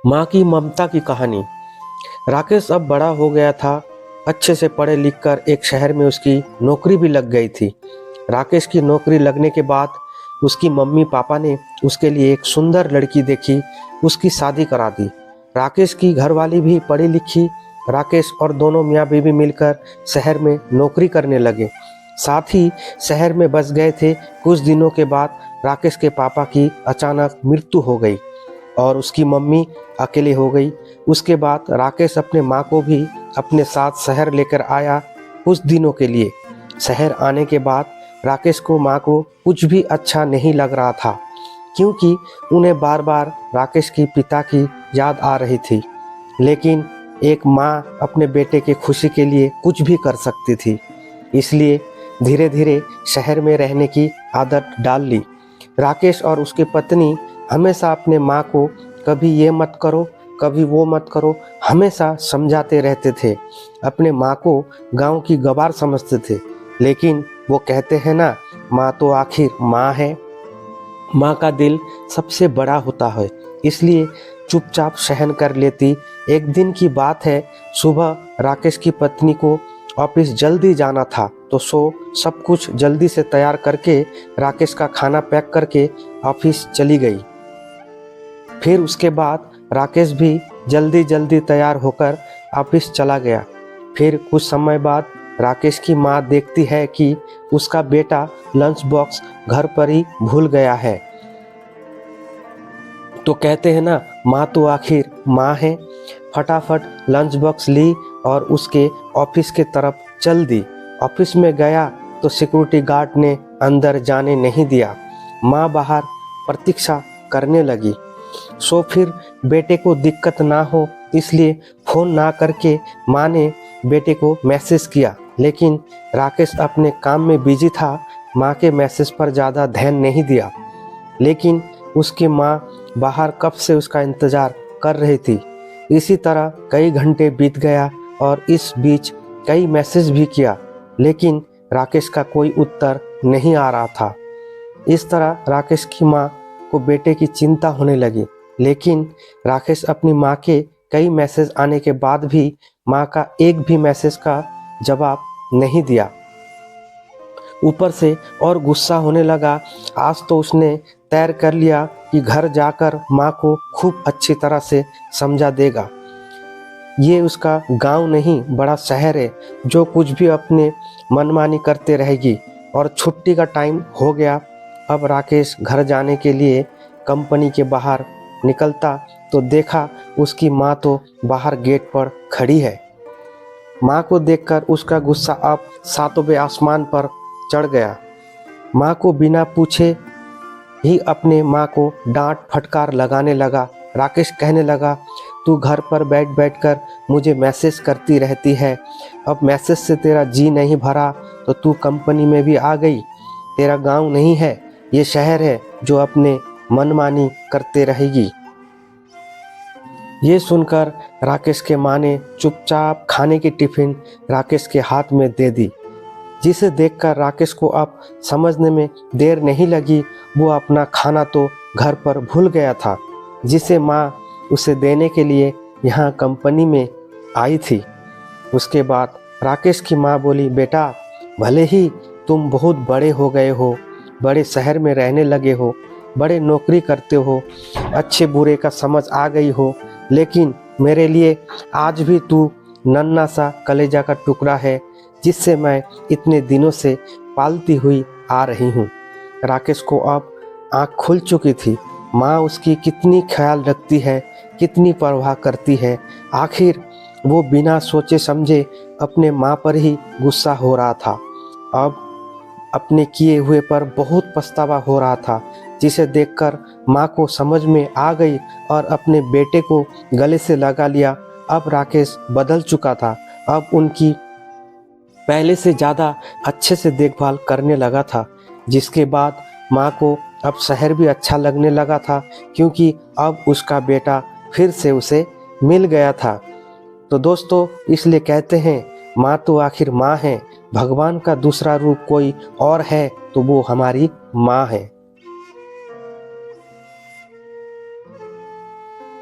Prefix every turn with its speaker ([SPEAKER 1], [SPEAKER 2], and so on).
[SPEAKER 1] माँ की ममता की कहानी। राकेश अब बड़ा हो गया था। अच्छे से पढ़े लिख कर एक शहर में उसकी नौकरी भी लग गई थी। राकेश की नौकरी लगने के बाद उसकी मम्मी पापा ने उसके लिए एक सुंदर लड़की देखी, उसकी शादी करा दी। राकेश की घरवाली भी पढ़ी लिखी। राकेश और दोनों मियाँ बीवी मिलकर शहर में नौकरी करने लगे, साथ ही शहर में बस गए थे। कुछ दिनों के बाद राकेश के पापा की अचानक मृत्यु हो गई और उसकी मम्मी अकेले हो गई। उसके बाद राकेश अपने माँ को भी अपने साथ शहर लेकर आया कुछ दिनों के लिए। शहर आने के बाद राकेश को माँ को कुछ भी अच्छा नहीं लग रहा था, क्योंकि उन्हें बार बार राकेश की पिता की याद आ रही थी। लेकिन एक माँ अपने बेटे की खुशी के लिए कुछ भी कर सकती थी, इसलिए धीरे धीरे शहर में रहने की आदत डाल ली। राकेश और उसकी पत्नी हमेशा अपने माँ को कभी ये मत करो, कभी वो मत करो, हमेशा समझाते रहते थे। अपने माँ को गांव की गवार समझते थे, लेकिन वो कहते हैं ना, माँ तो आखिर माँ है। माँ का दिल सबसे बड़ा होता है, इसलिए चुपचाप सहन कर लेती। एक दिन की बात है, सुबह राकेश की पत्नी को ऑफिस जल्दी जाना था, तो सब कुछ जल्दी से तैयार करके राकेश का खाना पैक करके ऑफिस चली गई। फिर उसके बाद राकेश भी जल्दी जल्दी तैयार होकर ऑफिस चला गया। फिर कुछ समय बाद राकेश की माँ देखती है कि उसका बेटा लंच बॉक्स घर पर ही भूल गया है। तो कहते हैं ना, माँ तो आखिर माँ है। फटाफट लंच बॉक्स ली और उसके ऑफिस के तरफ चल दी। ऑफिस में गया तो सिक्योरिटी गार्ड ने अंदर जाने नहीं दिया। माँ बाहर प्रतीक्षा करने लगी। फिर बेटे को दिक्कत ना हो इसलिए फ़ोन ना करके माँ ने बेटे को मैसेज किया, लेकिन राकेश अपने काम में बिजी था। माँ के मैसेज पर ज़्यादा ध्यान नहीं दिया, लेकिन उसकी माँ बाहर कब से उसका इंतज़ार कर रही थी। इसी तरह कई घंटे बीत गया और इस बीच कई मैसेज भी किया, लेकिन राकेश का कोई उत्तर नहीं आ रहा था। इस तरह राकेश की माँ को बेटे की चिंता होने लगी, लेकिन राकेश अपनी माँ के कई मैसेज आने के बाद भी माँ का एक भी मैसेज का जवाब नहीं दिया। ऊपर से और गुस्सा होने लगा। आज तो उसने तय कर लिया कि घर जाकर माँ को खूब अच्छी तरह से समझा देगा। ये उसका गांव नहीं, बड़ा शहर है, जो कुछ भी अपने मनमानी करते रहेगी। और छुट्टी का टाइम हो गया। अब राकेश घर जाने के लिए कंपनी के बाहर निकलता तो देखा उसकी माँ तो बाहर गेट पर खड़ी है। माँ को देखकर उसका गुस्सा अब सातवें आसमान पर चढ़ गया। माँ को बिना पूछे ही अपने माँ को डांट फटकार लगाने लगा। राकेश कहने लगा, तू घर पर बैठ बैठ कर मुझे मैसेज करती रहती है, अब मैसेज से तेरा जी नहीं भरा तो तू कंपनी में भी आ गई। तेरा गांव नहीं है, ये शहर है जो अपने मनमानी करते रहेगी। ये सुनकर राकेश के माँ ने चुपचाप खाने की टिफिन राकेश के हाथ में दे दी, जिसे देखकर राकेश को अब समझने में देर नहीं लगी। वो अपना खाना तो घर पर भूल गया था, जिसे माँ उसे देने के लिए यहाँ कंपनी में आई थी। उसके बाद राकेश की माँ बोली, बेटा, भले ही तुम बहुत बड़े हो गए हो, बड़े शहर में रहने लगे हो, बड़े नौकरी करते हो, अच्छे बुरे का समझ आ गई हो, लेकिन मेरे लिए आज भी तू नन्हा सा कलेजा का टुकड़ा है, जिससे मैं इतने दिनों से पालती हुई आ रही हूँ। राकेश को अब आँख खुल चुकी थी। माँ उसकी कितनी ख्याल रखती है, कितनी परवाह करती है। आखिर वो बिना सोचे समझे अपने माँ पर ही गुस्सा हो रहा था। अब अपने किए हुए पर बहुत पछतावा हो रहा था, जिसे देखकर माँ को समझ में आ गई और अपने बेटे को गले से लगा लिया। अब राकेश बदल चुका था। अब उनकी पहले से ज़्यादा अच्छे से देखभाल करने लगा था, जिसके बाद माँ को अब शहर भी अच्छा लगने लगा था, क्योंकि अब उसका बेटा फिर से उसे मिल गया था। तो दोस्तों, इसलिए कहते हैं, माँ तो आखिर माँ है। भगवान का दूसरा रूप कोई और है तो वो हमारी माँ है।